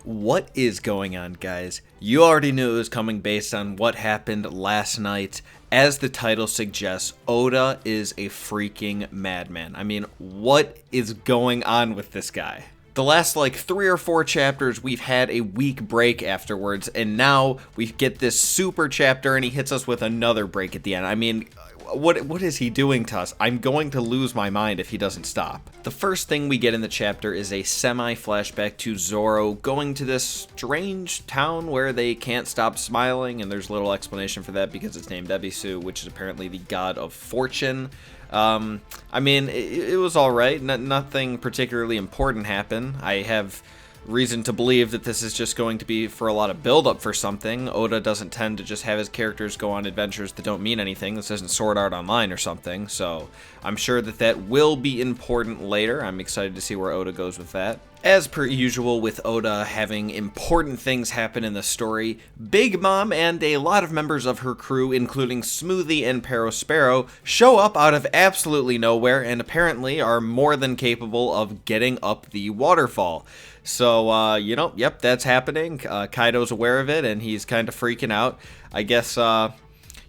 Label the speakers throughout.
Speaker 1: What is going on, guys? You already knew it was coming based on what happened last night. As the title suggests, Oda is a freaking madman. I mean, what is going on with this guy? The last like 3 or 4 chapters, we've had a week break afterwards, and now we get this super chapter and he hits us with another break at the end. I mean, what is he doing to us? I'm going to lose my mind if he doesn't stop. The first thing we get in the chapter is a semi-flashback to Zoro going to this strange town where they can't stop smiling, and there's little explanation for that because it's named Ebisu, which is apparently the god of fortune. I mean, it was alright. Nothing particularly important happened. I have reason to believe that this is just going to be for a lot of build-up for something. Oda doesn't tend to just have his characters go on adventures that don't mean anything. This isn't Sword Art Online or something, so I'm sure that will be important later. I'm excited to see where Oda goes with that. As per usual with Oda having important things happen in the story, Big Mom and a lot of members of her crew, including Smoothie and Perospero, show up out of absolutely nowhere and apparently are more than capable of getting up the waterfall. So, yep, that's happening. Kaido's aware of it, and he's kind of freaking out. I guess, two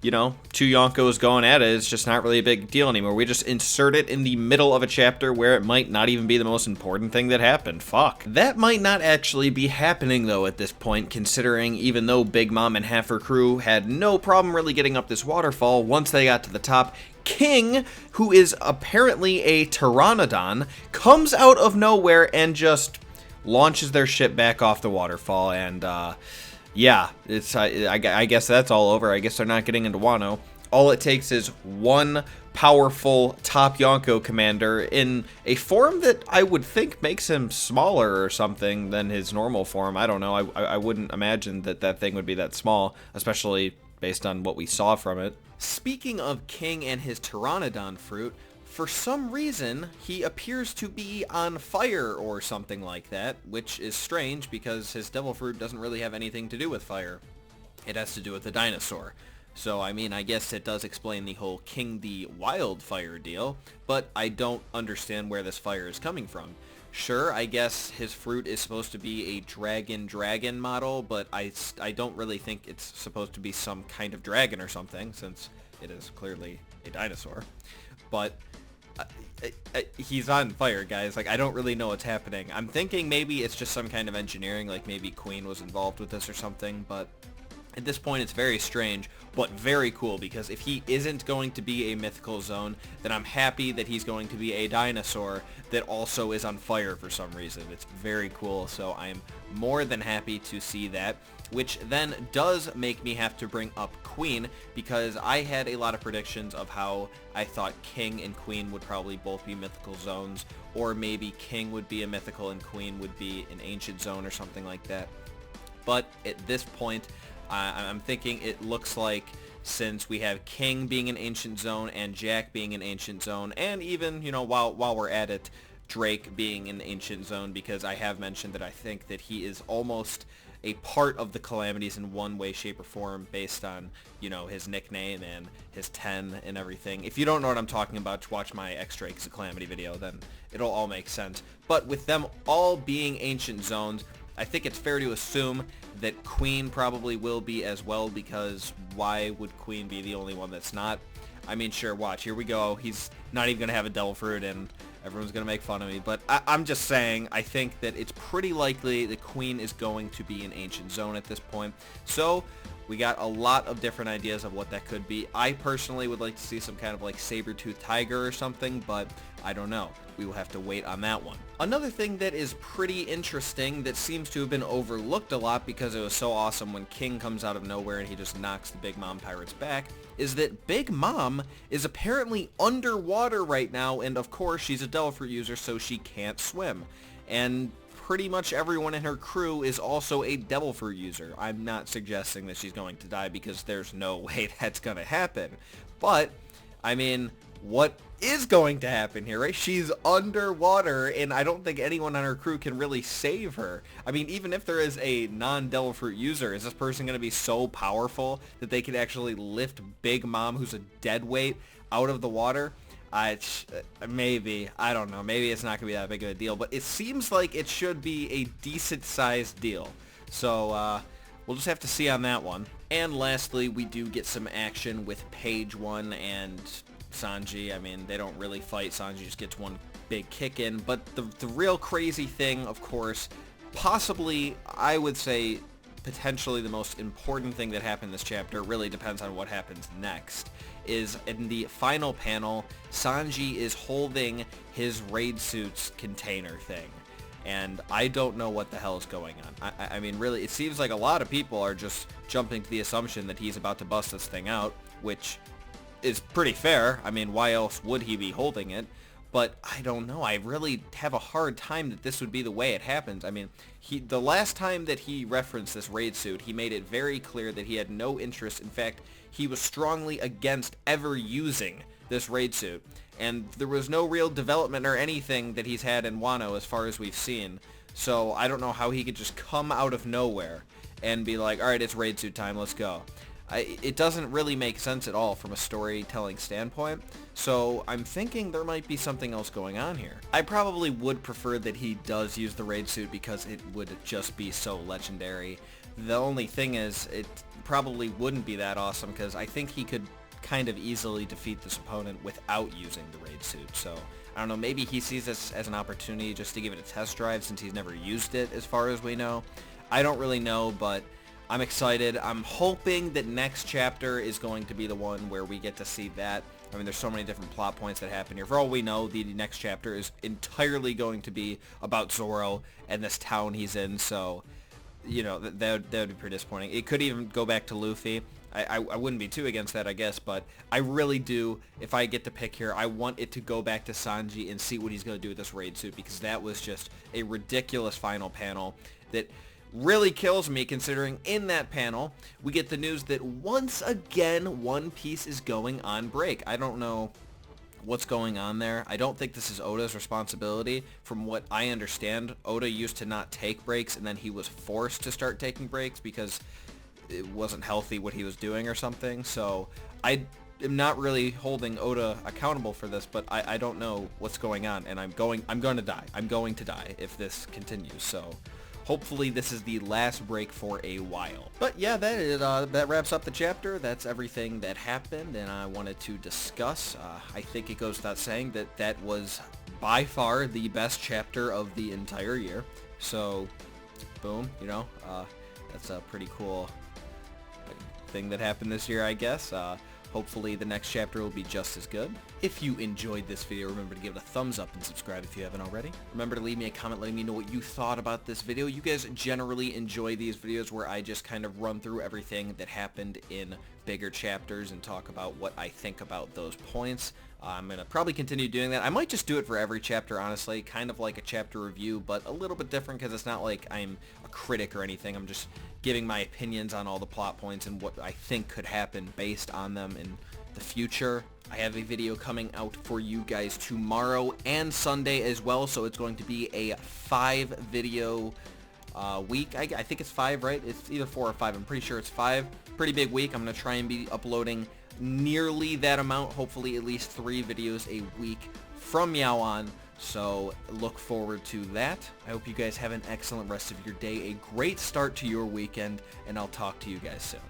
Speaker 1: Yonkos going at it is just not really a big deal anymore. We just insert it in the middle of a chapter where it might not even be the most important thing that happened. Fuck. That might not actually be happening, though, at this point, considering even though Big Mom and half her crew had no problem really getting up this waterfall, once they got to the top, King, who is apparently a Pteranodon, comes out of nowhere and just launches their ship back off the waterfall, and yeah, it's I guess that's all over. I guess they're not getting into Wano. All it takes is one powerful top Yonko commander in a form that I would think makes him smaller or something than his normal form. I don't know. I wouldn't imagine that thing would be that small, especially based on what we saw from it. Speaking of King and his Pteranodon fruit, for some reason, he appears to be on fire or something like that, which is strange because his devil fruit doesn't really have anything to do with fire. It has to do with the dinosaur. So, I mean, I guess it does explain the whole King the Wildfire deal, but I don't understand where this fire is coming from. Sure, I guess his fruit is supposed to be a dragon model, but I don't really think it's supposed to be some kind of dragon or something, since it is clearly a dinosaur. But he's on fire, guys. Like, I don't really know what's happening. I'm thinking maybe it's just some kind of engineering, like maybe Queen was involved with this or something, but at this point it's very strange, but very cool, because if he isn't going to be a mythical zone, then I'm happy that he's going to be a dinosaur that also is on fire for some reason. It's very cool, so I'm more than happy to see that. Which then does make me have to bring up Queen, because I had a lot of predictions of how I thought King and Queen would probably both be mythical zones, or maybe King would be a mythical and Queen would be an ancient zone or something like that. But at this point, I'm thinking it looks like since we have King being an ancient zone and Jack being an ancient zone, and even, while we're at it, Drake being an ancient zone, because I have mentioned that I think that he is almost a part of the Calamities in one way, shape, or form based on, his nickname and his 10 and everything. If you don't know what I'm talking about, watch my X-Drake's Calamity video, then it'll all make sense. But with them all being ancient zones, I think it's fair to assume that Queen probably will be as well, because why would Queen be the only one that's not? I mean, sure, watch, here we go. He's not even going to have a devil fruit, and everyone's going to make fun of me. But I'm just saying, I think that it's pretty likely that Queen is going to be an ancient zone at this point. So we got a lot of different ideas of what that could be. I personally would like to see some kind of like saber-toothed tiger or something, but I don't know. We will have to wait on that one. Another thing that is pretty interesting that seems to have been overlooked a lot because it was so awesome when King comes out of nowhere and he just knocks the Big Mom pirates back, is that Big Mom is apparently underwater right now, and of course she's a devil fruit user, so she can't swim. And pretty much everyone in her crew is also a devil fruit user. I'm not suggesting that she's going to die, because there's no way that's going to happen. But, I mean, what is going to happen here, right? She's underwater, and I don't think anyone on her crew can really save her. I mean, even if there is a non-devil fruit user, is this person going to be so powerful that they can actually lift Big Mom, who's a dead weight, out of the water? Maybe. I don't know. Maybe it's not going to be that big of a deal, but it seems like it should be a decent-sized deal. So, we'll just have to see on that one. And lastly, we do get some action with Page 1 and Sanji. I mean, they don't really fight. Sanji just gets one big kick in. But the real crazy thing, of course, possibly, I would say, potentially the most important thing that happened in this chapter, really depends on what happens next, is in the final panel, Sanji is holding his raid suit's container thing. And I don't know what the hell is going on. I mean, really, it seems like a lot of people are just jumping to the assumption that he's about to bust this thing out, which is pretty fair. I mean, why else would he be holding it? But I don't know. I really have a hard time that this would be the way it happens. I mean, the last time that he referenced this raid suit, he made it very clear that he had no interest. In fact, he was strongly against ever using this raid suit. And there was no real development or anything that he's had in Wano as far as we've seen. So I don't know how he could just come out of nowhere and be like, alright, it's raid suit time, let's go. It doesn't really make sense at all from a storytelling standpoint, so I'm thinking there might be something else going on here. I probably would prefer that he does use the raid suit because it would just be so legendary. The only thing is, it probably wouldn't be that awesome because I think he could kind of easily defeat this opponent without using the raid suit, so I don't know, maybe he sees this as an opportunity just to give it a test drive since he's never used it as far as we know. I don't really know, but I'm excited. I'm hoping that next chapter is going to be the one where we get to see that. I mean, there's so many different plot points that happen here. For all we know, the next chapter is entirely going to be about Zoro and this town he's in, so, you know, that would be pretty disappointing. It could even go back to Luffy. I wouldn't be too against that, I guess, but I really do, if I get to pick here, I want it to go back to Sanji and see what he's going to do with this raid suit, because that was just a ridiculous final panel that really kills me, considering in that panel we get the news that once again One Piece is going on break. I don't know what's going on there. I don't think this is Oda's responsibility. From what I understand, Oda used to not take breaks and then he was forced to start taking breaks because it wasn't healthy what he was doing or something. So I am not really holding Oda accountable for this, but I don't know what's going on, and I'm going to die. I'm going to die if this continues. So hopefully this is the last break for a while. But yeah, that wraps up the chapter. That's everything that happened and I wanted to discuss. I think it goes without saying that that was by far the best chapter of the entire year. So, boom, you know, that's a pretty cool thing that happened this year, I guess. Hopefully the next chapter will be just as good. If you enjoyed this video, remember to give it a thumbs up and subscribe if you haven't already. Remember to leave me a comment letting me know what you thought about this video. You guys generally enjoy these videos where I just kind of run through everything that happened in bigger chapters and talk about what I think about those points. I'm going to probably continue doing that. I might just do it for every chapter, honestly, kind of like a chapter review, but a little bit different because it's not like I'm a critic or anything. I'm just giving my opinions on all the plot points and what I think could happen based on them in the future. I have a video coming out for you guys tomorrow and Sunday as well, so it's going to be a 5-video week. I think it's 5, right? It's either 4 or 5. I'm pretty sure it's 5. Pretty big week. I'm going to try and be uploading nearly that amount, hopefully at least 3 videos a week from now on. So look forward to that. I hope you guys have an excellent rest of your day, a great start to your weekend, and I'll talk to you guys soon.